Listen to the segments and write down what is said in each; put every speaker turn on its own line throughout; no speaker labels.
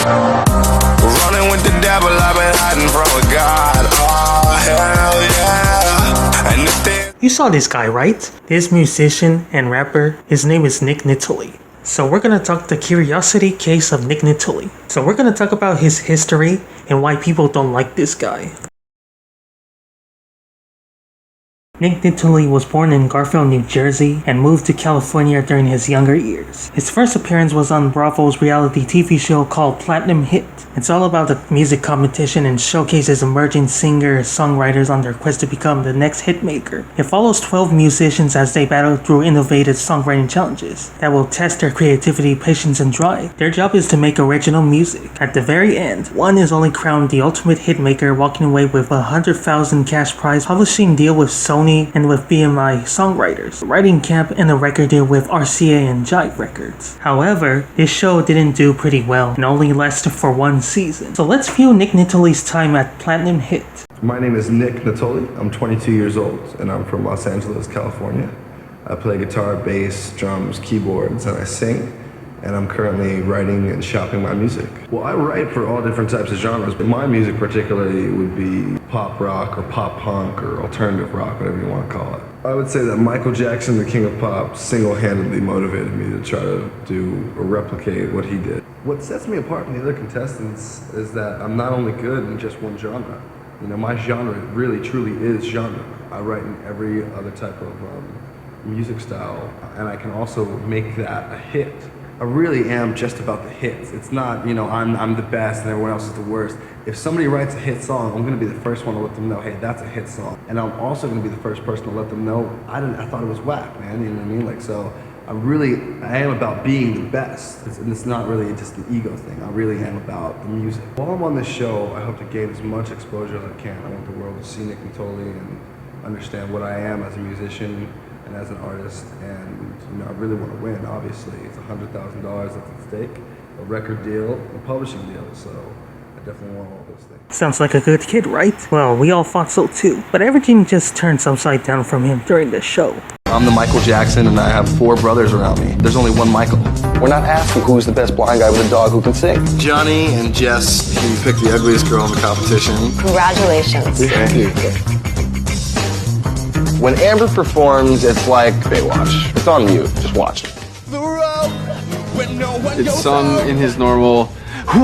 Running with the devil, I've been hiding from a God. Oh, hell yeah. And if they...
You saw this guy, right? This musician and rapper, his name is Nick Nittoli. So we're gonna talk the curiosity case of Nick Nittoli. So we're gonna talk about his history and why people don't like this guy. Nick Nittoli was born in Garfield, New Jersey, and moved to California during his younger years. His first appearance was on Bravo's reality TV show called Platinum Hit. It's all about the music competition and showcases emerging singer-songwriters on their quest to become the next hitmaker. It follows 12 musicians as they battle through innovative songwriting challenges that will test their creativity, patience, and drive. Their job is to make original music. At the very end, one is only crowned the ultimate hitmaker, walking away with a $100,000 cash prize, publishing deal with Sony and with BMI Songwriters, a writing camp, and a record deal with RCA and Jive Records. However, this show didn't do pretty well and only lasted for one season. So let's view Nick Nittoli's time at Platinum Hit.
My name is Nick Nittoli. I'm 22 years old and I'm from Los Angeles, California. I play guitar, bass, drums, keyboards, and I sing. And I'm currently writing and shopping my music. Well, I write for all different types of genres, but my music particularly would be pop rock or pop punk or alternative rock, whatever you want to call it. I would say that Michael Jackson, the king of pop, single-handedly motivated me to try to do or replicate what he did. What sets me apart from the other contestants is that I'm not only good in just one genre. You know, my genre really truly is genre. I write in every other type of music style, and I can also make that a hit. I really am just about the hits. It's not, you know, I'm the best and everyone else is the worst. If somebody writes a hit song, I'm gonna be the first one to let them know, hey, that's a hit song. And I'm also gonna be the first person to let them know, I thought it was whack, man, you know what I mean? Like, so I am about being the best. It's not really just the ego thing. I really am about the music. While I'm on this show, I hope to gain as much exposure as I can. I want the world to see Nick Nittoli and understand what I am as a musician and as an artist, and you know, I really want to win. Obviously, it's $100,000 that's at stake, a record deal, a publishing deal. So I definitely want all those things.
Sounds like a good kid, right? Well, we all thought so too, but everything just turns upside down from him during the show.
I'm the Michael Jackson, and I have 4 brothers around me. There's only one Michael. We're not asking who's the best blind guy with a dog who can sing.
Johnny and Jess, you picked the ugliest girl in the competition.
Congratulations.
Thank you. When Amber performs, it's like Baywatch. It's on mute. Just watch it.
It's sung in his normal,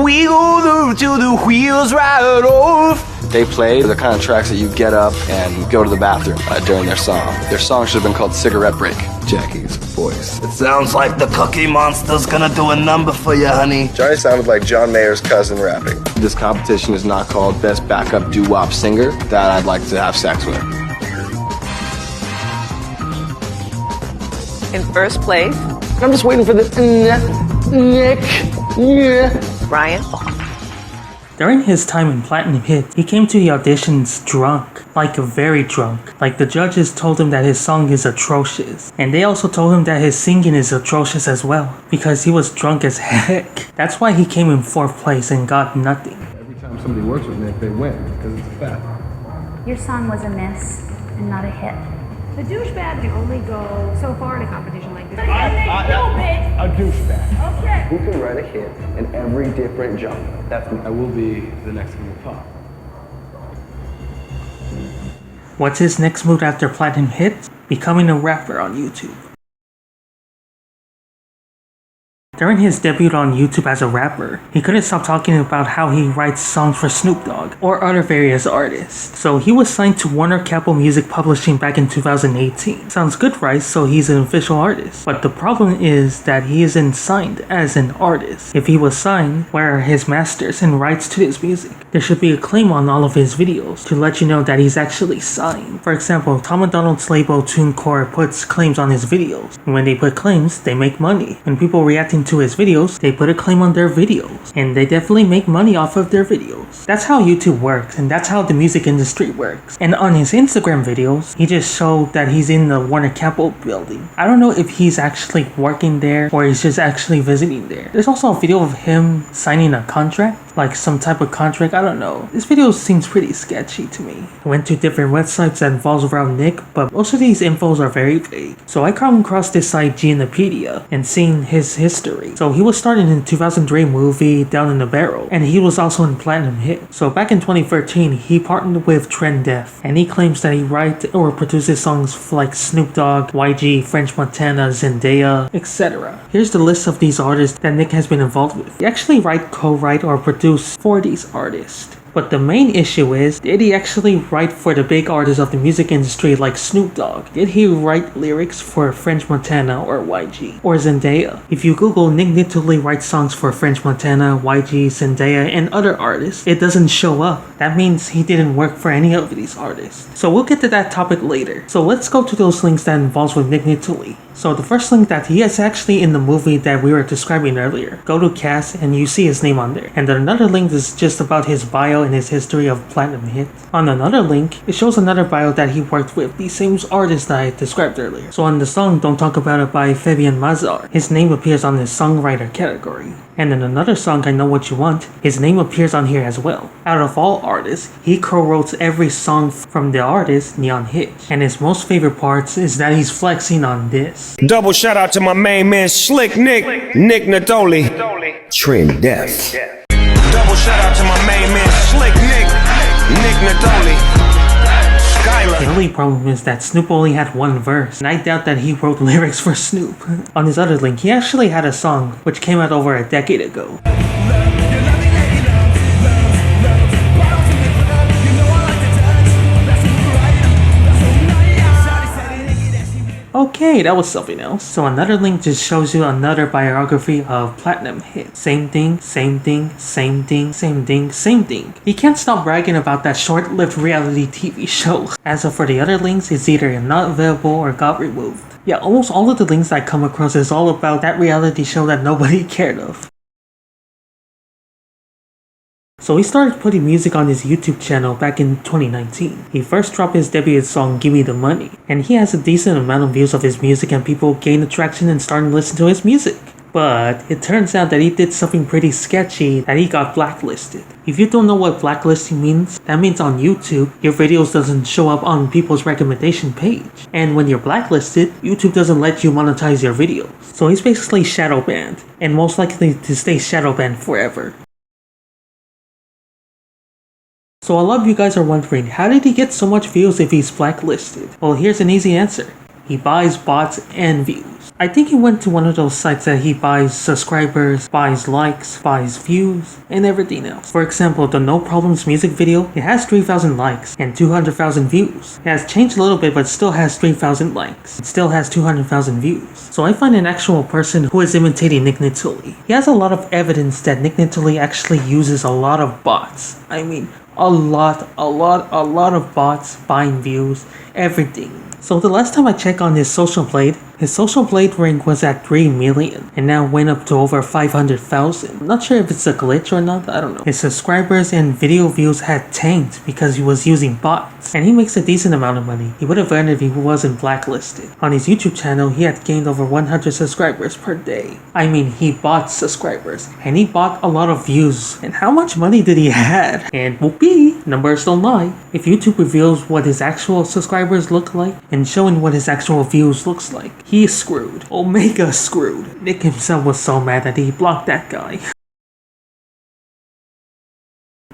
we go till the wheels ride off.
They play the kind of tracks that you get up and go to the bathroom during their song. Their song should have been called Cigarette Break. Jackie's voice.
It sounds like the Cookie Monster's gonna do a number for you, honey.
Johnny sounded like John Mayer's cousin rapping. This competition is not called Best Backup Doo-Wop Singer that I'd like to have sex with.
In first place,
I'm just waiting for the Nick. Yeah.
Brian.
During his time in Platinum Hit, he came to the auditions drunk, like very drunk. Like the judges told him that his song is atrocious. And they also told him that his singing is atrocious as well, because he was drunk as heck. That's why he came in 4th place and got nothing.
Every time somebody works with Nick, they win, because it's a fact.
Your song was a miss and not a hit.
The douchebag can only go so far in a competition like this.
A douchebag.
Okay.
Who can write a hit in every different genre? That's me.
I will be the next king of pop.
What's his next move after Platinum Hit? Becoming a rapper on YouTube. During his debut on YouTube as a rapper, he couldn't stop talking about how he writes songs for Snoop Dogg or other various artists. So he was signed to Warner Chappell Music Publishing back in 2018. Sounds good, right? So he's an official artist. But the problem is that he isn't signed as an artist. If he was signed, where are his masters and rights to his music? There should be a claim on all of his videos to let you know that he's actually signed. For example, Tom MacDonald's label TuneCore puts claims on his videos. And when they put claims, they make money. When people reacting to his videos, they put a claim on their videos. And they definitely make money off of their videos. That's how YouTube works, and that's how the music industry works. And on his Instagram videos, he just showed that he's in the Warner Chappell building. I don't know if he's actually working there or he's just actually visiting there. There's also a video of him signing a contract. like some type of contract, I don't know. This video seems pretty sketchy to me. I went to different websites that involves around Nick, but most of these infos are very vague. So I come across this site Genipedia and seen his history. So he was started in the 2003 movie Down in the Barrel, and he was also in Platinum Hit. So back in 2013, he partnered with Trend Def, and he claims that he writes or produces songs for like Snoop Dogg, YG, French Montana, Zendaya, etc. Here's the list of these artists that Nick has been involved with. He actually write, co-write, or produce for these artists. But the main issue is, did he actually write for the big artists of the music industry like Snoop Dogg? Did he write lyrics for French Montana or YG or Zendaya? If you Google Nick Nittoli writes songs for French Montana, YG, Zendaya, and other artists, it doesn't show up. That means he didn't work for any of these artists. So we'll get to that topic later. So let's go to those links that involves with Nick Nittoli. So the first link that he is actually in the movie that we were describing earlier. Go to cast and you see his name on there. And then another link is just about his bio and his history of Platinum Hit. On another link, it shows another bio that he worked with the same artist that I described earlier. So on the song Don't Talk About It by Fabian Mazar, his name appears on the songwriter category. And in another song, I Know What You Want, his name appears on here as well. Out of all artists, he co-wrote every song from the artist Neon Hitch. And his most favorite parts is that he's flexing on this.
Double shout out to my main man, Slick Nick Nittoli, Trend Def. Double shout out to my main man, Slick Nick Nittoli.
The only problem is that Snoop only had one verse, and I doubt that he wrote lyrics for Snoop. On his other link, he actually had a song which came out over a decade ago. Okay, that was something else. So another link just shows you another biography of Platinum Hit. Same thing, same thing, same thing, same thing, same thing. He can't stop bragging about that short-lived reality TV show. As for the other links, it's either not available or got removed. Yeah, almost all of the links I come across is all about that reality show that nobody cared of. So he started putting music on his YouTube channel back in 2019. He first dropped his debut song Gimme the Money, and he has a decent amount of views of his music and people gain attraction and starting to listen to his music. But it turns out that he did something pretty sketchy that he got blacklisted. If you don't know what blacklisting means, that means on YouTube, your videos doesn't show up on people's recommendation page. And when you're blacklisted, YouTube doesn't let you monetize your videos. So he's basically shadow banned, and most likely to stay shadow banned forever. So a lot of you guys are wondering, how did he get so much views if he's blacklisted? Well, here's an easy answer. He buys bots and views. I think he went to one of those sites that he buys subscribers, buys likes, buys views, and everything else. For example, the No Problems music video, it has 3,000 likes and 200,000 views. It has changed a little bit, but still has 3,000 likes. It still has 200,000 views. So I find an actual person who is imitating Nick Nittoli. He has a lot of evidence that Nick Nittoli actually uses a lot of bots. I mean, a lot of bots, buying views, everything. So the last time I checked on his Social Blade, his Social Blade rank was at 3 million and now went up to over 500,000. I'm not sure if it's a glitch or not, I don't know. His subscribers and video views had tanked because he was using bots, and he makes a decent amount of money. He would have earned if he wasn't blacklisted. On his YouTube channel, he had gained over 100 subscribers per day. I mean, he bought subscribers and he bought a lot of views. And how much money did he have? And whoopee, numbers don't lie. If YouTube reveals what his actual subscribers look like and showing what his actual views looks like, he is screwed. Omega screwed. Nick himself was so mad that he blocked that guy.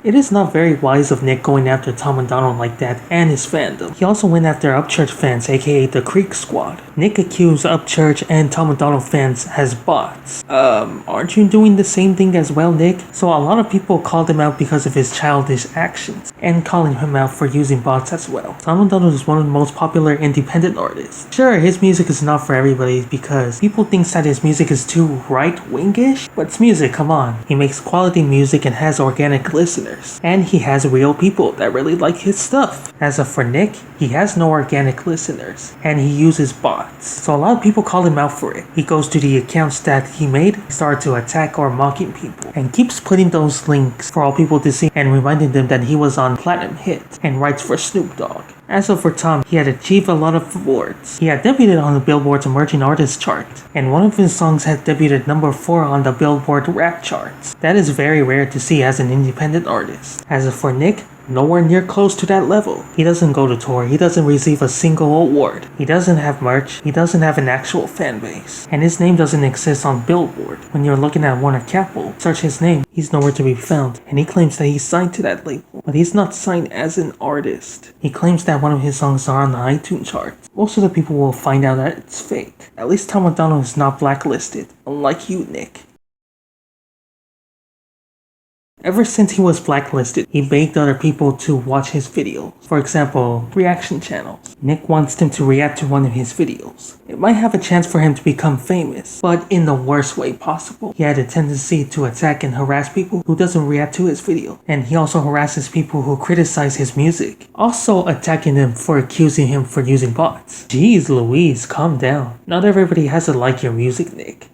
It is not very wise of Nick going after Tom and Donald like that and his fandom. He also went after Upchurch fans, aka the Creek Squad. Nick accused Upchurch and Tom and Donald fans as bots. Aren't you doing the same thing as well, Nick? So a lot of people called him out because of his childish actions, and calling him out for using bots as well. Tom and Donald is one of the most popular independent artists. Sure, his music is not for everybody because people think that his music is too right-wingish, but it's music, come on. He makes quality music and has organic listeners. And he has real people that really like his stuff. As for Nick, he has no organic listeners, and he uses bots. So a lot of people call him out for it. He goes to the accounts that he made, started to attack or mocking people, and keeps putting those links for all people to see and reminding them that he was on Platinum Hit and writes for Snoop Dogg. As for Tom, he had achieved a lot of awards. He had debuted on the Billboard's Emerging Artists chart, and one of his songs had debuted number 4 on the Billboard rap charts. That is very rare to see as an independent artist. As for Nick, nowhere near close to that level. He doesn't go to tour, he doesn't receive a single award, he doesn't have merch, he doesn't have an actual fan base, and his name doesn't exist on Billboard. When you're looking at Warner Chappell, search his name, he's nowhere to be found, and he claims that he's signed to that label, but he's not signed as an artist. He claims that one of his songs are on the iTunes charts. Most of the people will find out that it's fake. At least Tom MacDonald is not blacklisted, unlike you, Nick. Ever since he was blacklisted, he begged other people to watch his videos. For example, reaction channels. Nick wants them to react to one of his videos. It might have a chance for him to become famous, but in the worst way possible. He had a tendency to attack and harass people who doesn't react to his video, and he also harasses people who criticize his music, also attacking them for accusing him for using bots. Jeez Louise, calm down. Not everybody has to like your music, Nick.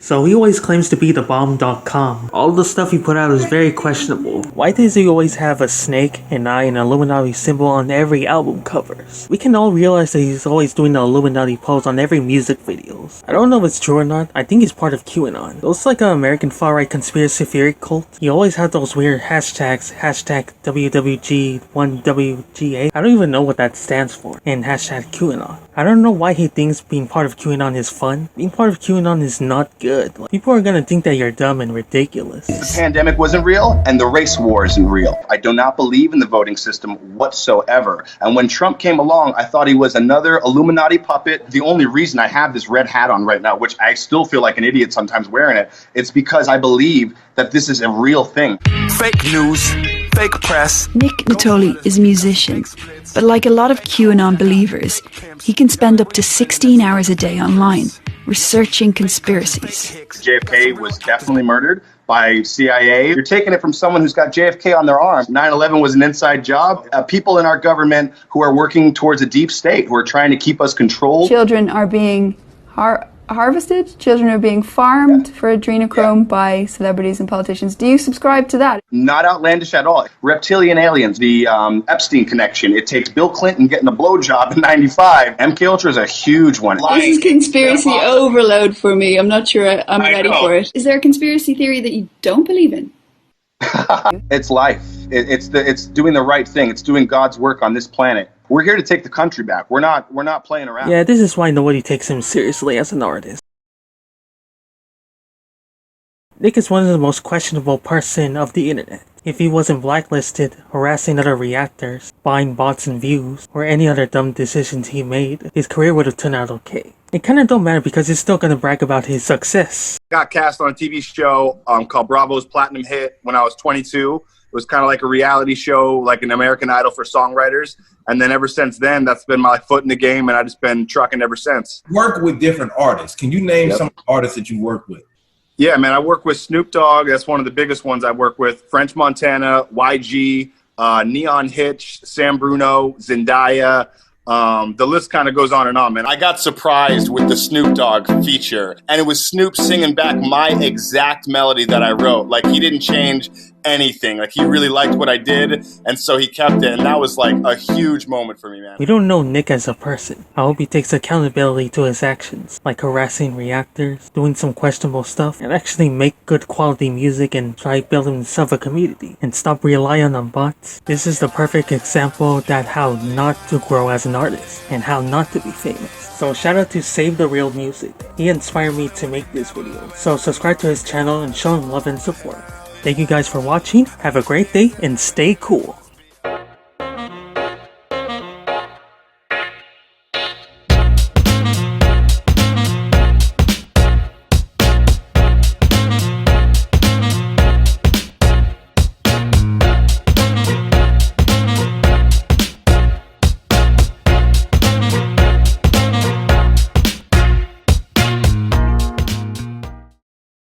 So he always claims to be the bomb.com. All the stuff he put out is very questionable. Why does he always have a snake, an eye, and an Illuminati symbol on every album covers? We can all realize that he's always doing the Illuminati pose on every music videos. I don't know if it's true or not, I think he's part of QAnon. Looks like an American far-right conspiracy theory cult. He always has those weird hashtags, hashtag WWG1WGA. I don't even know what that stands for, and hashtag QAnon. I don't know why he thinks being part of QAnon is fun. Being part of QAnon is not good. Like, people are gonna think that you're dumb and ridiculous.
The pandemic wasn't real, and the race war isn't real. I do not believe in the voting system whatsoever. And when Trump came along, I thought he was another Illuminati puppet. The only reason I have this red hat on right now, which I still feel like an idiot sometimes wearing it, it's because I believe that this is a real thing.
Fake news, fake press.
Nick Nittoli is a musician, but like a lot of QAnon believers, he can spend up to 16 hours a day online, researching conspiracies.
JFK was definitely murdered by CIA. You're taking it from someone who's got JFK on their arm. 9/11 was an inside job. People in our government who are working towards a deep state, who are trying to keep us controlled.
Children are being harvested, children are being farmed for adrenochrome by celebrities and politicians. Do you subscribe to that?
Not outlandish at all. Reptilian aliens, the Epstein connection. It takes Bill Clinton getting a blowjob in '95. MK Ultra is a huge one.
This is conspiracy overload for me. I'm not sure I'm ready for it. Is there a conspiracy theory that you don't believe in?
It's life. It's doing the right thing. It's doing God's work on this planet. We're here to take the country back. We're not playing around.
Yeah, this is why nobody takes him seriously as an artist. Nick is one of the most questionable person of the internet. If he wasn't blacklisted, harassing other reactors, buying bots and views, or any other dumb decisions he made, his career would have turned out okay. It kinda don't matter because he's still gonna brag about his success.
Got cast on a TV show called Bravo's Platinum Hit when I was 22. It was kind of like a reality show, like an American Idol for songwriters. And then ever since then, that's been my foot in the game, and I've just been trucking ever since.
Work with different artists. Can you name some artists that you work with?
Yeah, man, I work with Snoop Dogg. That's one of the biggest ones I work with. French Montana, YG, Neon Hitch, Sam Bruno, Zendaya. The list kind of goes on and on, man. I got surprised with the Snoop Dogg feature, and it was Snoop singing back my exact melody that I wrote. Like, he didn't change anything. Like, he really liked what I did, and so he kept it, and that was like a huge moment for me, man.
We don't know Nick as a person. I hope he takes accountability to his actions, like harassing reactors, doing some questionable stuff, and actually make good quality music and try building himself a community, and stop relying on bots. This is the perfect example that how not to grow as an artist, and how not to be famous. So shout out to Save the Real Music. He inspired me to make this video. So subscribe to his channel and show him love and support. Thank you guys for watching, have a great day, and stay cool.